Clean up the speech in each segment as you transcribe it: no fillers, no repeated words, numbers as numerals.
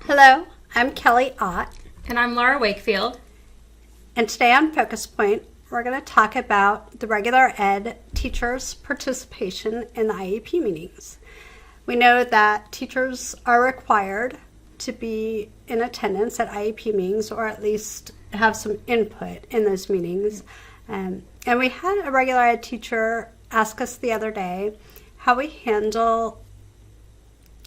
Hello, I'm Kelly Ott, And I'm Lara Wakefield. and today on Focus Point, we're going to talk about the regular ed teachers' participation in the IEP meetings. We know that teachers are required to be in attendance at IEP meetings or at least have some input in those meetings. And we had a regular ed teacher ask us the other day how we handle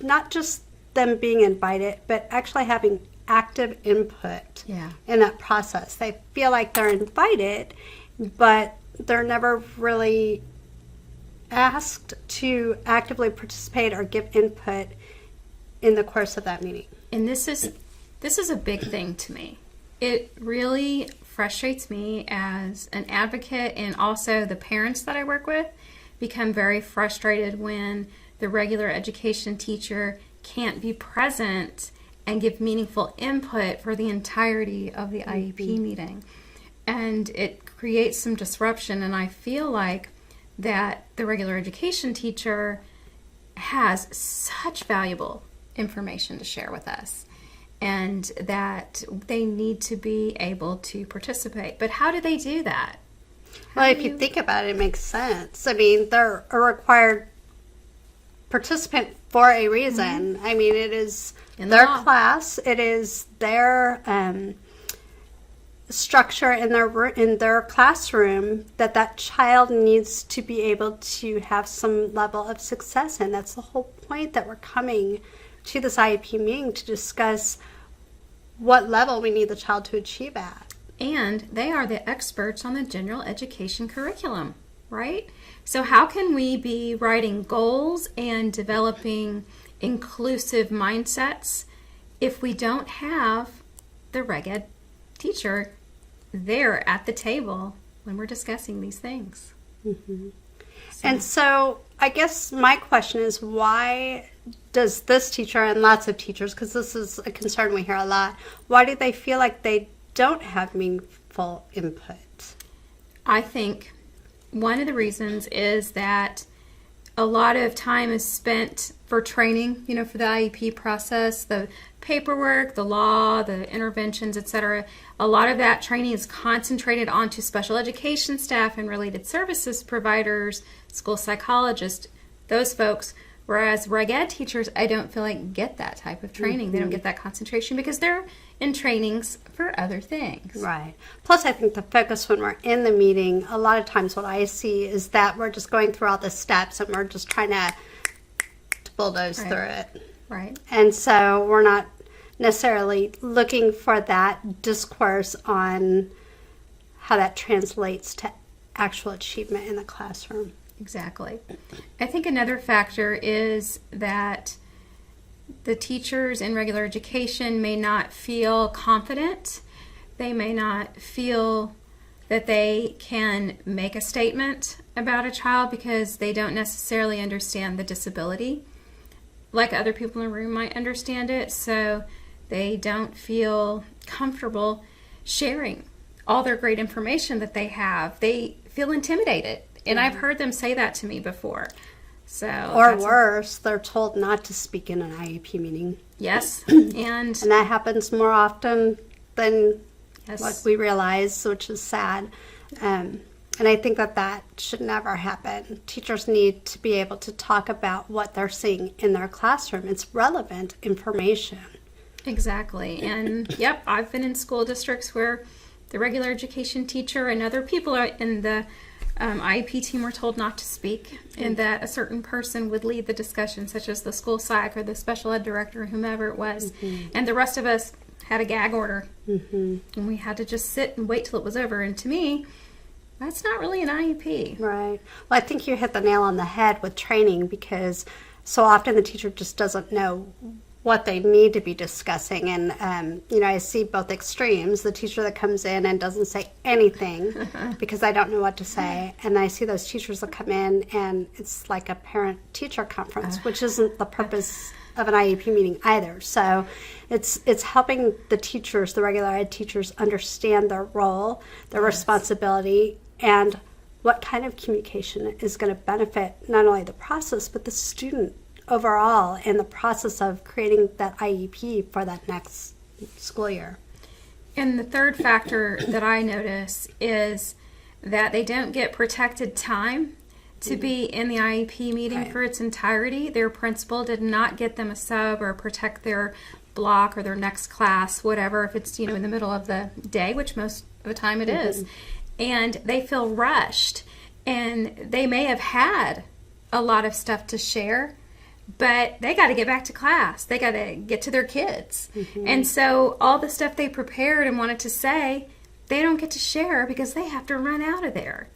not just them being invited, but actually having active input in that process. They feel like they're invited, but they're never really asked to actively participate or give input in the course of that meeting. And this is a big thing to me. It really frustrates me as an advocate, and also the parents that I work with become very frustrated when the regular education teacher can't be present and give meaningful input for the entirety of the IEP meeting. And it creates some disruption, and I feel like that the regular education teacher has such valuable information to share with us, and that they need to be able to participate. But how do they do that? Well, if you think about it, it makes sense. I mean, they're a required participant for a reason. I mean, it is their class. It is their structure in their classroom that child needs to be able to have some level of success in. That's the whole point that we're coming to this IEP meeting to discuss what level we need the child to achieve at. And they are the experts on the general education curriculum, right? So how can we be writing goals and developing inclusive mindsets if we don't have the reg ed teacher there at the table when we're discussing these things? Mm-hmm. And so I guess my question is, why does this teacher and lots of teachers, because this is a concern we hear a lot, why do they feel like they don't have meaningful input? I think one of the reasons is that a lot of time is spent for training, for the IEP process, the paperwork, the law, the interventions, etc. A lot of that training is concentrated onto special education staff and related services providers, school psychologists, those folks. Whereas reg ed teachers, I don't feel like get that type of training. They don't get that concentration because they're in trainings for other things. Right. Plus, I think the focus when we're in the meeting, a lot of times what I see is that we're just going through all the steps and we're just trying to bulldoze through it. Right. And so we're not necessarily looking for that discourse on how that translates to actual achievement in the classroom. Exactly. I think another factor is that the teachers in regular education may not feel confident. They may not feel that they can make a statement about a child because they don't necessarily understand the disability like other people in the room might understand it. So they don't feel comfortable sharing all their great information that they have. They feel intimidated. And I've heard them say that to me before. Or worse, they're told not to speak in an IEP meeting. Yes. And that happens more often than what we realize, which is sad. And I think that should never happen. Teachers need to be able to talk about what they're seeing in their classroom. It's relevant information. Exactly. And I've been in school districts where the regular education teacher and other people are in the IEP team were told not to speak, and that a certain person would lead the discussion, such as the school psych or the special ed director, whomever it was, and the rest of us had a gag order, and we had to just sit and wait till it was over. And to me, that's not really an IEP. Right. Well, I think you hit the nail on the head with training, because so often the teacher just doesn't know what they need to be discussing. And, I see both extremes, the teacher that comes in and doesn't say anything because I don't know what to say. And I see those teachers that come in and it's like a parent-teacher conference, which isn't the purpose of an IEP meeting either. So it's helping the teachers, the regular ed teachers, understand their role, their responsibility, and what kind of communication is going to benefit not only the process but the student overall in the process of creating that IEP for that next school year. And the third factor that I notice is that they don't get protected time to be in the IEP meeting Right. for its entirety. Their principal did not get them a sub or protect their block or their next class, whatever, if it's, in the middle of the day, which most of the time it is. And they feel rushed. And they may have had a lot of stuff to share, but they got to get back to class. They got to get to their kids. And so all the stuff they prepared and wanted to say, they don't get to share because they have to run out of there.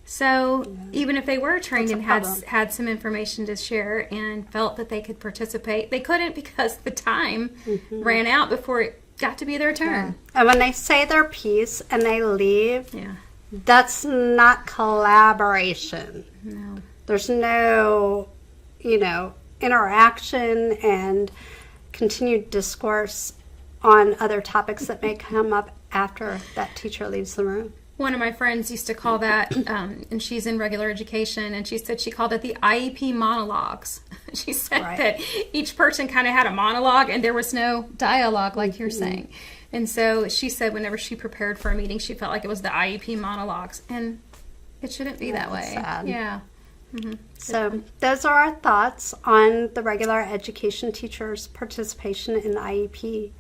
So even if they were trained and had some information to share and felt that they could participate, they couldn't because the time ran out before it got to be their turn. And when they say their piece and they leave, Yeah. that's not collaboration. No. There's no, interaction and continued discourse on other topics that may come up after that teacher leaves the room. One of my friends used to call that, and she's in regular education, and she said she called it the IEP monologues. She said that each person kind of had a monologue and there was no dialogue like you're saying. And so she said whenever she prepared for a meeting, she felt like it was the IEP monologues. And it shouldn't be that way. Sad. Yeah. So those are our thoughts on the regular education teacher's participation in the IEP.